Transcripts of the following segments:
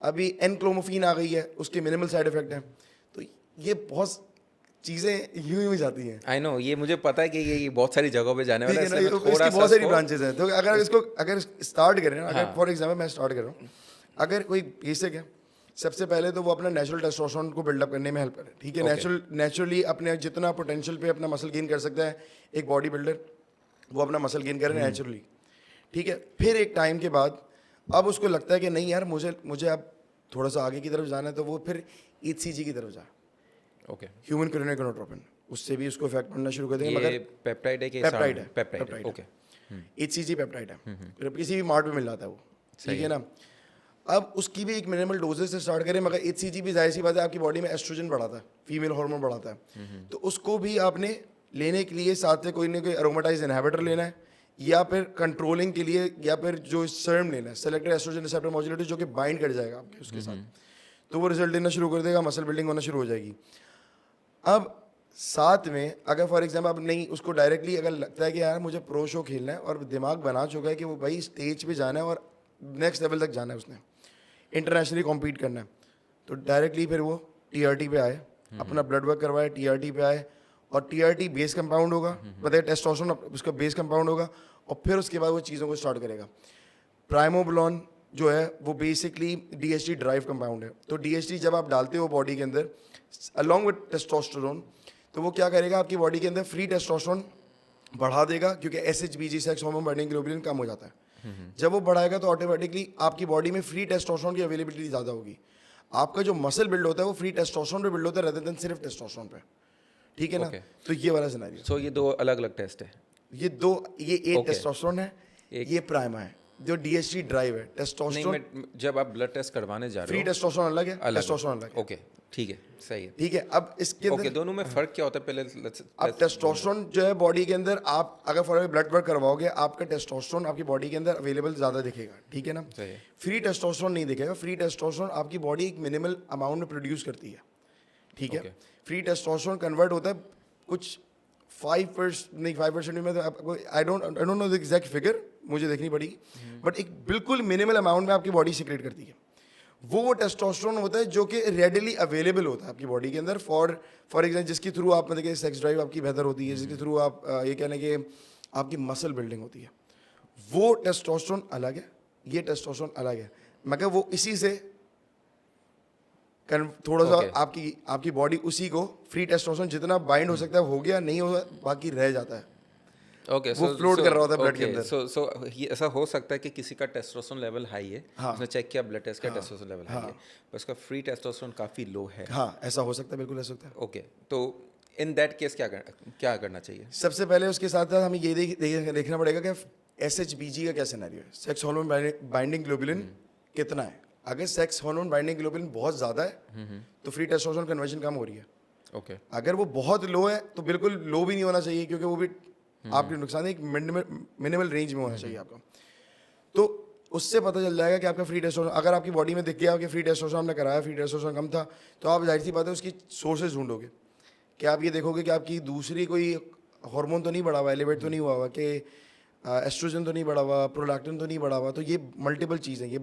अभी एनक्लोमोफिन आ गई है, उसके मिनिमल साइड इफेक्ट हैं। तो ये बहुत चीज़ें यूं ही जाती हैं। आई नो, ये मुझे पता है कि ये बहुत सारी जगहों पे जाने ठीक वाला है, है ना, इसलिए मैं इसकी थोड़ा बहुत सा सारी ब्रांचेस हैं। तो अगर स्टार्ट करें ना, अगर हाँ। फॉर एग्जांपल मैं स्टार्ट कर रहा हूँ, अगर कोई बेसिक है, सबसे पहले तो वो अपना नेचुरल टेस्टोस्टेरोन को बिल्डअप करने में हेल्प करे। ठीक है, Okay. नेचुरली अपने जितना पोटेंशियल पे अपना मसल गेन कर सकता है एक बॉडी बिल्डर, वो अपना मसल गेन करे नेचुरली। ठीक है, फिर एक टाइम के बाद अब उसको लगता है कि नहीं यार, मुझे अब थोड़ा सा आगे की तरफ जाना है, तो वो फिर HCG की तरफ जाए, ओके, ह्यूमन क्रोनिक गोनाडोट्रोपिन। उससे भी उसको इफेक्ट पड़ना शुरू कर देंगे। ये मगर पेप्टाइड है कि पेप्टाइड है, पेप्टाइड है, ओके, HCG पेप्टाइड है, किसी भी मार्ट में मिल जाता है वो। ठीक है ना, अब उसकी भी एक मिनिमल डोजेस से स्टार्ट करें। मगर HCG भी जाहिर सी बात है आपकी बॉडी में एस्ट्रोजन बढ़ाता है, फीमेल हार्मोन बढ़ाता है। तो उसको भी आपने लेने के लिए साथ में कोई ना कोई एरोमेटाइज इनहिबिटर लेना है, या फिर कंट्रोलिंग के लिए, या फिर जो सर्म लेना है, सेलेक्टेड एस्ट्रोजन रिसेप्टर मॉड्यूलेटर, जो कि बाइंड कर जाएगा आपके उसके साथ, तो वो रिजल्ट देना शुरू कर देगा, मसल बिल्डिंग होना शुरू हो जाएगी। अब साथ में अगर फॉर एग्जाम्पल अब नहीं, उसको डायरेक्टली अगर लगता है कि यार मुझे प्रो शो खेलना है, और दिमाग बना चुका है कि वो भाई स्टेज पे जाना है और नेक्स्ट लेवल तक जाना है, उसने इंटरनेशनली कॉम्पीट करना है, तो डायरेक्टली फिर वो TRT पे आए, अपना ब्लड वर्क करवाए, TRT पे आए, और TRT बेस कंपाउंड होगा, बताइए टेस्टोस्टेरोन उसका बेस कंपाउंड होगा, और फिर उसके बाद वो चीज़ों को स्टार्ट करेगा। प्राइमोबुलोन जो है वो बेसिकली DHT ड्राइव कंपाउंड है। तो DHT जब आप डालते हो बॉडी के अंदर अलॉन्ग विद टेस्टोस्टेरोन, तो वो क्या करेगा, आपकी बॉडी के अंदर फ्री टेस्टोस्टेरोन बढ़ा देगा, क्योंकि SHBG sex hormone binding globulin कम हो जाता है। जब वो बढ़ाएगा तो ऑटोमेटिकली आपकी बॉडी में फ्री टेस्टोस्टेरोन की अवेलेबिलिटी ज़्यादा होगी। आपका जो मसल बिल्ड होता है वो फ्री टेस्टोस्टेरोन पे बिल्ड होता है, रेदर देन सिर्फ टेस्टोस्टेरोन पे। ठीक है ना, Okay. तो ये वाला सिनेरियो। सो ये दो अलग अलग टेस्ट है। ये एक Okay. टेस्टोस्टेरोन है, ये प्राइमा है, जो DHT ड्राइव है। नहीं, टेस्टोस्टेरोन मैं जब आप ब्लड टेस्ट करवाने जा फ्री रहे हो, टेस्टोस्टेरोन अलग है, अलग टेस्टोस्टेरोन अलग है। ओके, ठीक है, सही है। ठीक है, अब इसके ओके, अंदर दोनों में फर्क क्या होता है पहले अब टेस्टोस्टेरोन जो है बॉडी के अंदर, आप अगर फॉर ब्लड वर्क करवाओगे, आपका टेस्टोस्टेरोन आपकी बॉडी के अंदर अवेलेबल ज़्यादा दिखेगा। ठीक है ना, सही है। फ्री टेस्टोस्टेरोन नहीं दिखेगा। फ्री टेस्टोस्टेरोन आपकी बॉडी एक मिनिमल अमाउंट में प्रोड्यूस करती है। ठीक है, Okay. फ्री टेस्टोस्टेरोन कन्वर्ट होता है कुछ 5% नहीं, 5% में, तो आपको I don't know the exact figure, मुझे देखनी पड़ेगी, बट एक बिल्कुल मिनिमल अमाउंट में आपकी बॉडी सिक्रेट करती है। वो टेस्टोस्टेरोन होता है जो कि रेडिली अवेलेबल होता है आपकी बॉडी के अंदर, फॉर एग्जाम्पल जिसके थ्रू आप मतलब कि सेक्स ड्राइव आपकी बेहतर होती है, जिसके थ्रू आप ये कहने कि आपकी मसल बिल्डिंग होती है। वो टेस्टोस्टेरोन अलग है, ये टेस्टोस्टेरोन अलग है, मगर वो इसी से थोड़ा सा आपकी बॉडी उसी को फ्री टेस्टोस्टेरोन जितना बाइंड हो सकता है हो गया, नहीं होगा बाकी रह जाता है। ओके, वो float कर रहा होता है blood के अंदर। सो ऐसा हो सकता है कि किसी का टेस्टोस्टेरोन लेवल हाई है, हाँ। उसने चेक किया ब्लड टेस्ट का, टेस्टोस्टेरोन लेवल हाई है, पर उसका फ्री टेस्टोस्टेरोन काफ़ी लो है। हाँ, ऐसा हो सकता है, बिल्कुल ऐसा सकता है। ओके, तो इन दैट केस क्या करना चाहिए? सबसे पहले उसके साथ साथ हमें ये देखना पड़ेगा कि SHBG का क्या सिनेरियो है, सेक्स हार्मोन बाइंडिंग ग्लोबुलिन कितना है। अगर सेक्स हार्मोन बाइंडिंग ग्लोबुलिन बहुत ज़्यादा है तो फ्री टेस्टोस्टेरोन कन्वर्जन कम हो रही है। ओके, अगर वो बहुत लो है तो बिल्कुल लो भी नहीं होना चाहिए, क्योंकि वो भी आपके नुकसान है, एक मिनिमल रेंज में होना चाहिए आपका। तो उससे पता चल जाएगा कि आपका फ्री टेस्टोस्टेरोन, अगर आपकी बॉडी में दिख गया कि फ्री टेस्टोस्टेरोन हमने कराया, फ्री टेस्टोस्टेरोन कम था, तो आप जाहिर सी बात है उसकी सोर्सेज ढूंढोगे कि आप ये देखोगे कि आपकी दूसरी कोई हार्मोन तो नहीं बढ़ा हुआ, एलिवेट तो नहीं हुआ हुआ, कि एस्ट्रोजन तो नहीं बढ़ा हुआ, प्रोलैक्टिन तो नहीं बढ़ा हुआ। तो ये मल्टीपल चीज़ें, ये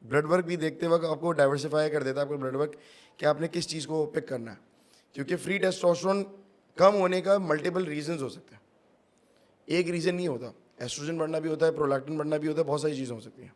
ब्लड वर्क भी देखते वक्त आपको डाइवर्सिफाई कर देता है, आपको ब्लड वर्क कि आपने किस चीज़ को पिक करना है, क्योंकि फ्री टेस्टोस्टेरोन कम होने का मल्टीपल रीजंस हो सकते हैं, एक रीज़न नहीं होता। एस्ट्रोजन बढ़ना भी होता है, प्रोलैक्टिन बढ़ना भी होता है, बहुत सारी चीज़ें हो सकती हैं।